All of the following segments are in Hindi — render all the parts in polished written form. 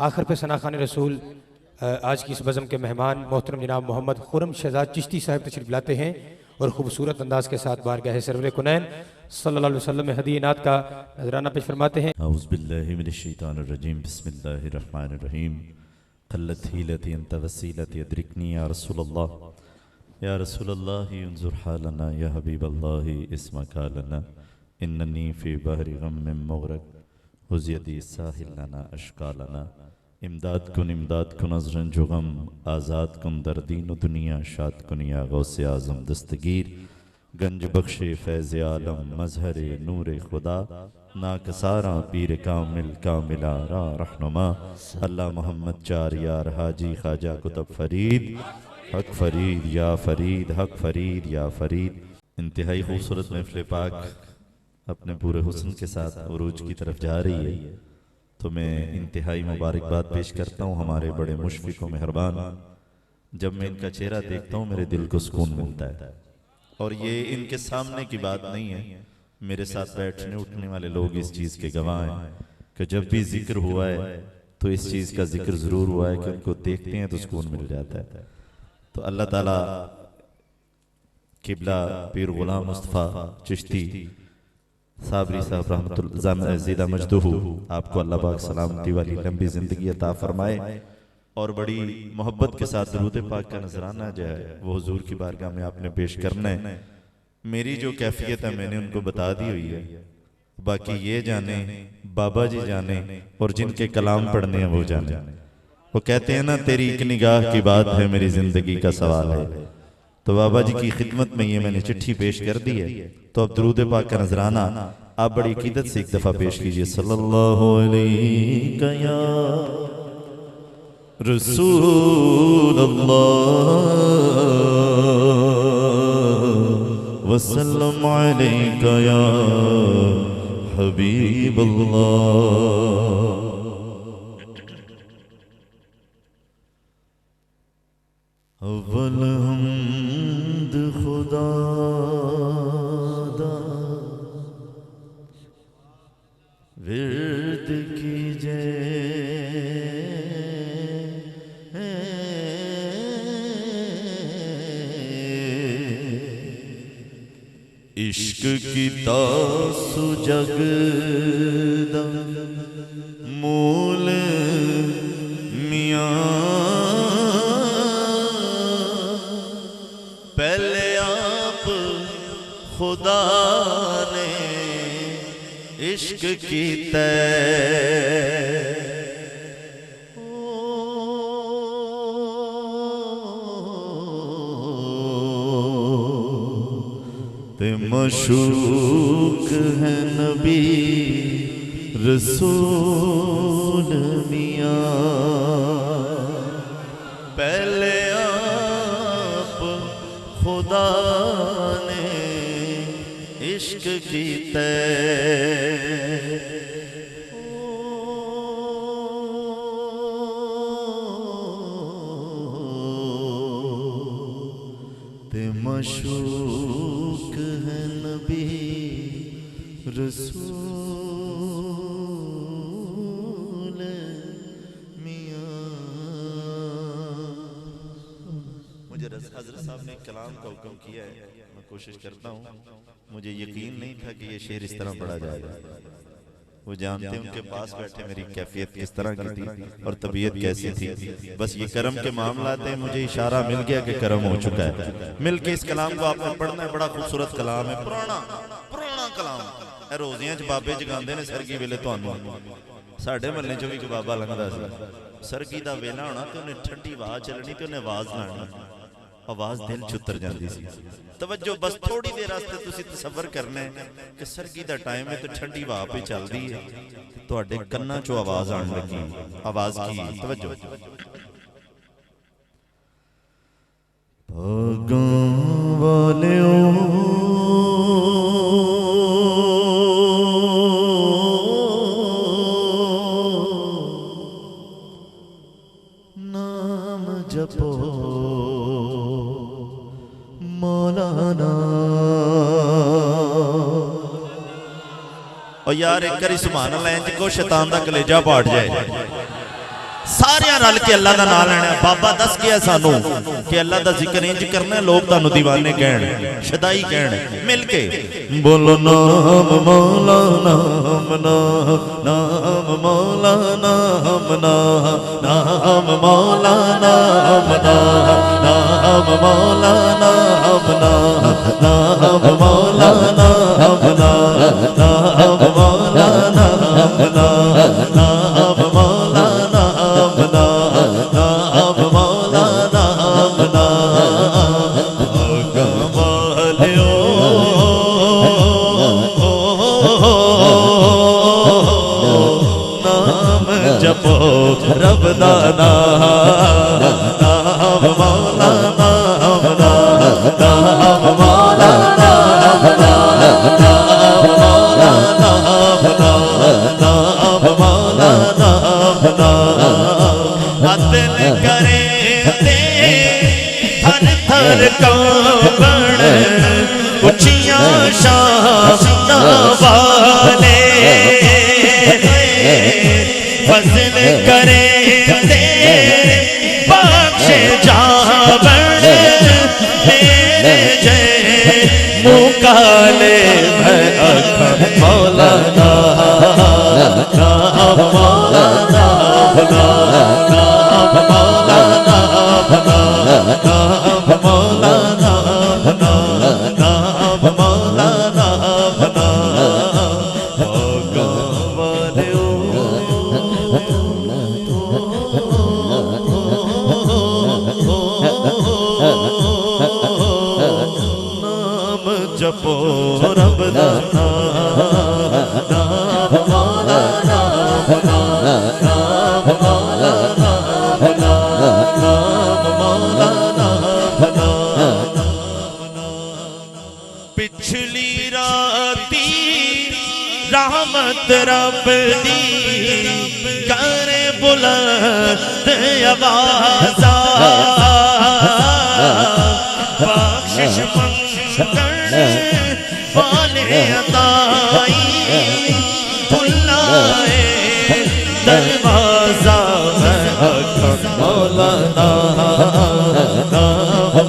आखिर पे सनाखान रसूल आज की इस बज़म के मेहमान मोहतरम जनाब मोहम्मद खुर्रम शहजाद चिश्ती साहब तशरीफ़ लाते हैं और खूबसूरत अंदाज के साथ बारगाह सरवर कुनैन सल्लल्लाहु अलैहि वसल्लम में हदीए नात का नजराना पेश फरमाते हैं। औज़ु बिल्लाहि मिनश शैतानिर रजीम बिस्मिल्लाहिर रहमानिर रहीम क़ल्लत हीलती अंत वसीलती अदरिकनी या रसूलल्लाह उन्ज़ुर हालना या हबीबल्लाह इस्मका लना इन्ननी फ़ी बहरि ग़म्मिन मुग़रक़ हुज़्यदी साहिल लना अश्क़ा लना इमदाद कुन अज़रन जो गम आज़ाद कुन दर्दीन दुनिया शाद कुन या गौसे आज़म दस्तगीर गंज बख्शे फैज़ आलम मजहर नूर खुदा नाकसारा पीर कामिला रा रहनुमा अल्लाह मोहम्मद चार यार हाजी ख्वाजा कुतुब फरीद हक फरीद या फरीद हक फरीद या फरीद। इंतहाई खूबसूरत महफ़िल पाक अपने पूरे हुस्न के साथ उरूज की तरफ जा रही है, तो मैं इंतहाई मुबारकबाद पेश करता हूँ हमारे बड़े मुशफ़िक़ व मेहरबान। जब मैं इनका चेहरा देखता हूँ मेरे दिल को सुकून मिलता है, और ये इनके सामने की बात नहीं है, मेरे साथ बैठने उठने वाले लोग इस चीज़ के गवाह हैं कि जब भी जिक्र हुआ है तो इस चीज़ का जिक्र ज़रूर हुआ है कि उनको देखते हैं तो सुकून मिल जाता है। तो अल्लाह ताला किबला पीर गुलाम मुस्तफ़ा चिश्ती साबरी साहब रहमतुल्लाह ज़िदा मजदूहू आपको अल्लाह पाक सलामती वाली लंबी ज़िंदगी अता फरमाए और बड़ी मोहब्बत के साथ दरूद पाक का नजराना जो है वो हुजूर की बारगाह में आपने पेश करना है। मेरी जो कैफियत है मैंने उनको बता दी हुई है, बाकी ये जाने बाबा जी जाने और जिनके कलाम पढ़ने हैं वो जाने। वो कहते हैं ना तेरी एक निगाह की बात है मेरी जिंदगी का सवाल है, तो बाबा जी की खिदमत में ये मैंने चिट्ठी पेश कर दी है। तो अब दरूद पाक का नजराना आप बड़ी अकीदत से एक दफा पेश कीजिए। सल्लल्लाहु अलैहि या रसूल अल्लाह वसल्लम अलैका या हबीब अल्लाह। अव्वल हम्द खुदा दा विर्द कीजे इश्क की तासु जगदा मूल मियां पहले आप खुदा ने इश्क की ते मशूक है नबी रसूल मियां पहले आप खुदा ने इश्क की ते मशूक है नबी रसूल मियां। मुझे हज़रत साहब ने कलाम का हुक्म किया है, मैं कोशिश करता हूँ। मुझे यकीन नहीं था कि ये शेर इस तरह पढ़ा जाएगा। वो जानते हैं उनके पास बैठे मेरी कैफियत किस तरह की थी और तबीयत कैसी थी। बस ये करम के मामलात हैं, मुझे इशारा मिल गया कि करम हो चुका है। मिल के इस कलाम को आपने पढ़ना है। बड़ा खूबसूरत कलाम है, पुराना कलाम। रोजियां च बाबे जगांदे ने सरगी वेले तुहानू साडे महल्ले चों भी एक बाबा लंघदा सी। सरगी दा वेला होना ते उन्हें ठंडी हवा चलनी ते उन्हें आवाज ना आनी, आवाज दिल च उतर जाती सी। तवज्जो बस थोड़ी देर वास्ते तुसी तसव्वुर करना है कि सरगी दा टाइम है तो ठंडी हवा पे चलदी है, तुहाडे कन्नां चों आवाज आण लगी। आवाज की तवज्जो। भागां वालेओ नाम जपो मौलाना। और यार एक बारी सुभान अल्लाह इंज को शैतान दा कलेजा पाट जाए। सारे रल के अल्लाह का नाम लेना। बाबा दस गया सानू कि अल्लाह का जिक्र इंज करना, लोग तुहानू दीवाने कहण, शदाई कहण। मिल के बोलो नाम मौला नाम नाम मौला नाम नाम मौला नाम नाम मौला नाम नाम मौला नाम नाम मौला नाम नाम मौला नाम नाम मौला नाम कमालियो नाम जपो रब दा नाम मौला नाम नाम मौला नाम नाम मौला नाम नाम मौला नाम दिल करे दे थर थर कंबण उचियां शान वाले फजल करे दे बख्श जावण मेरे जय मुकाले मैं अखा मौला नाम मौला नाम नाम मौला नाम नाम मौला नाम नाम मौला नाम नाम जपो रब दा नाम मौला नाम नाम मौला नाम नाम मौला नाम। पिछली राती रहमत रब दी करे बुलंद आवाज़ा बख्शिश मंगण वाले अताई बुलाए दरवाजा मौला नाम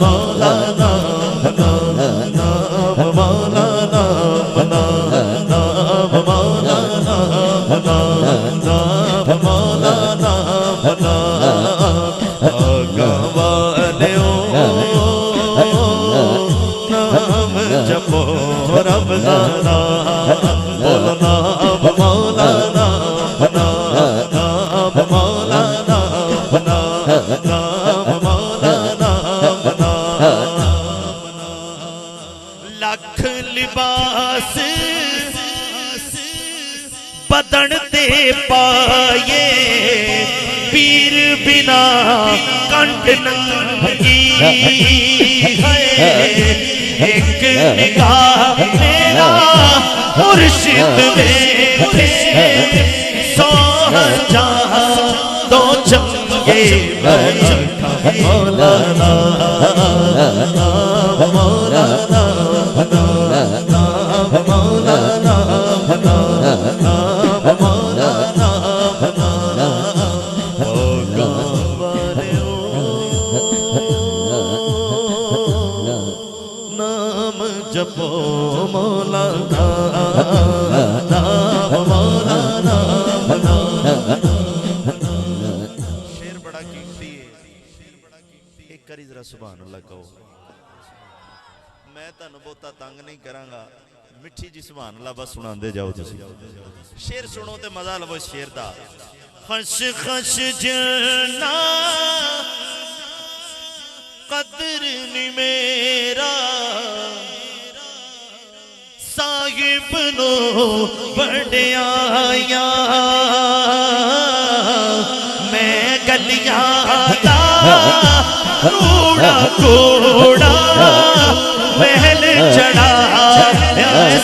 मौला नाम नाम मौला नाम नाम मौला नाम नाम मौला नाम गवालियो नाम जपो रब दा नाम बोलो नाम मौला नाम नाम मौला नाम नाम मौला नाम लख लिबास बदन ते पाए पीर बिना कंठ नंगी है एक निगाह मेरा मुर्शिद मेरे सो जहां तो चंगे मौला नाम मौला नाम नाम मौला नाम नाम मौला नाम नाम जपो मौला नाम मौला नाम शेर बड़ा कीमती है। एक करी जरा सुभान अल्लाह कहो। मैं तुहानू बहुता तंग नहीं करांगा, मिठी जी सुभान अल्लाह बस सुनांदे जाओ। तुसी शेर सुनो ते मजा लवो शेर दा। खश खश जना कदर नी मेरा साहिब नो वड्याया मैं गलियां दा कूड़ा कूड़ा महल चढ़ा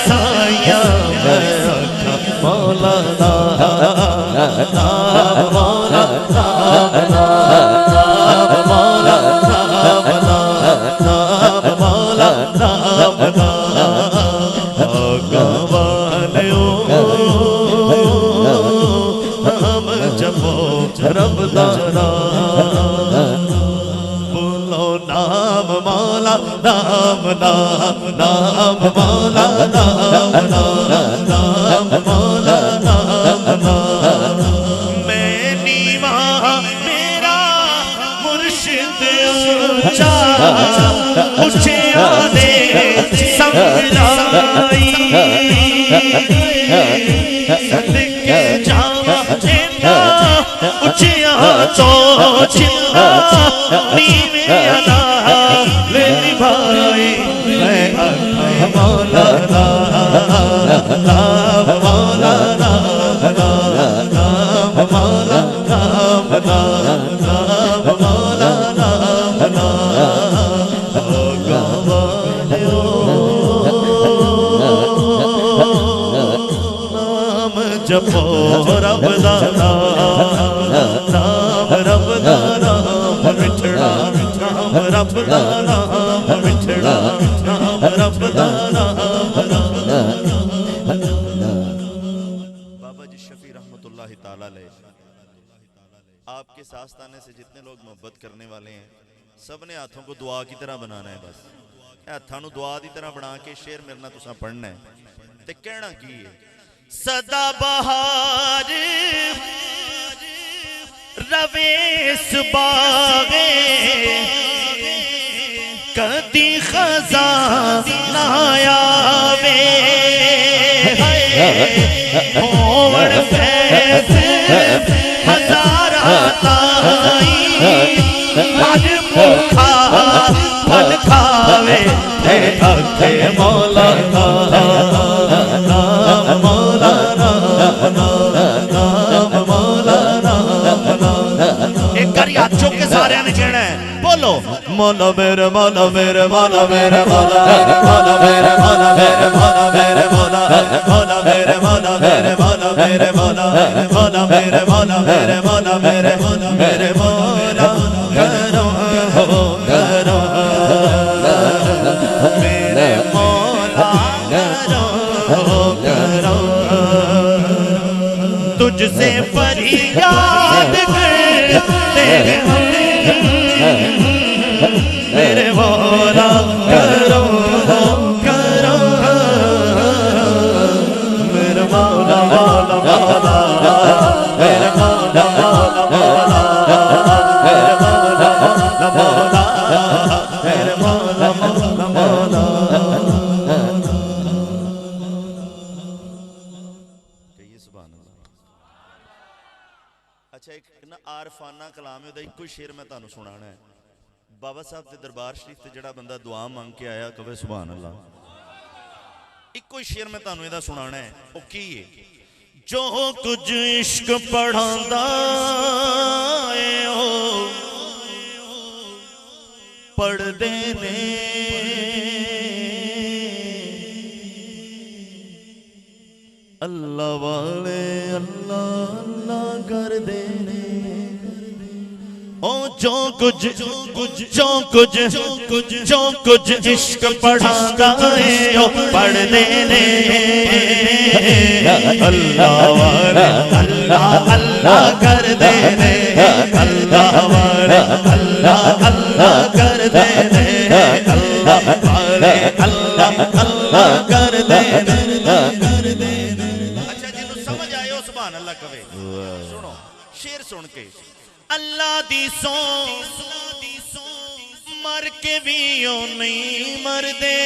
साया मौला नाम मौला नाम मौला नाम मौला नाम गवालियो नाम जपो रब दा नाम बोलो नाम मौला नाम नाम नाम मौला नाम नाम नाम मौला नाम नाम मैं नीवा मेरा मुर्शिद ऊंचा ऊंचा दे संगलाई सदके जावा तेरा ऊंचा तो चिल्ला नीवे अला ले भाई मैं मौला नाम मौला नाम मौला नाम मौला नाम जपो रब दा नाम रब दा नाम मिठड़ा नाम रब दा नाम मिठड़ा नाम रब दा नाम बाबा जी शफी रहमतुल्लाह ताला अलैह आपके सास्ताने से जितने लोग मोहब्बत करने वाले हैं सब ने हाथों को दुआ की तरह बनाना है। बस हाथों को दुआ की तरह बना के शेर मेरे ना तुसा पढ़ना है ते कहना की है सदा बहार रवेस बागे कदी खजा ना आवे होवण फैस हजारा ताई हर भूखा फल खावे थे मौला नाम मौला नाम मौला एक कर याद चुक के सारे ने कहना है बोलो मौला मेरे मौला मेरे मौला मेरे मौला मौला मेरे मौला मेरे मौला मेरे मौला मौला मेरे मौला मेरे मौला मेरे मौला मौला मेरे मौला मेरे मौला मेरे मौला मेरे मौला करो करो मेरे मौला करो करो तुझसे फरियाद करते मेरे मौला करो करो मेरे मौला मौला मौला मेरे मौला मौला मौला मेरे मौला मौला मेरे मौला मौला मौला कहिए सुभान अल्लाह। अच्छा एक ना आरफाना कलाम है एक कोई शेर मैं तुहानू सुनाना है बाबा साहब के दरबार शरीफ से जड़ा बंदा दुआ मांग के आया कवे सुभान अल्लाह। एक कोई शेर मैं तुहानू इहदा सुनाना है वो की है जो कुछ इश्क पढ़ांदा है ओ पढ़दे ने अल्लाह वाले अल्लाह अल्लाह कर देने ओ जो कुछ इश्क पढ़ांदा है ओ पढ़ देने अल्लाह वाले अल्लाह अल्लाह कर देने अल्लाह वाले अल्लाह अल्लाह कर देने अल्लाह वाले अल्लाह अल्लाह कर देने। अच्छा जिन्हों समझ आए हो सुभान अल्लाह कवे सुनो शेर सुन के अल्लाह दी सो मर के भी ओ नहीं मरदे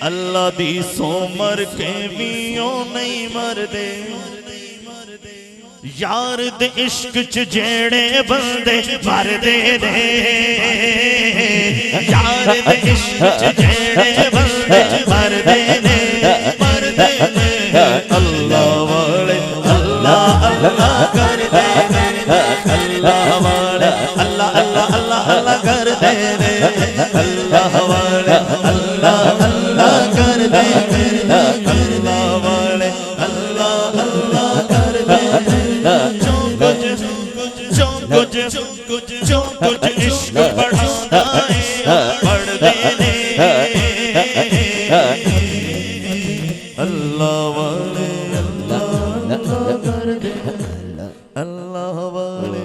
अल्लाह दी सो मर के भी ओ नहीं मरदे यार दे इश्क च जेड़े बंदे मरदे ने यार दे इश्क च जेड़े बंदे मरदे ने अल्लाह वाले अल्लाह अल्लाह कर दे अल्लाह वाले अल्लाह अल्लाह अल्लाह अल्लाह कर दे अल्लाह वाले अल्लाह अल्लाह कर दे अल्लाह वाले अल्लाह अल्लाह कर दे जो कुछ इश्क बढ़ाता है पढ़ देने अल्लाह वाले अल्लाह कर दे अल्लाह वाले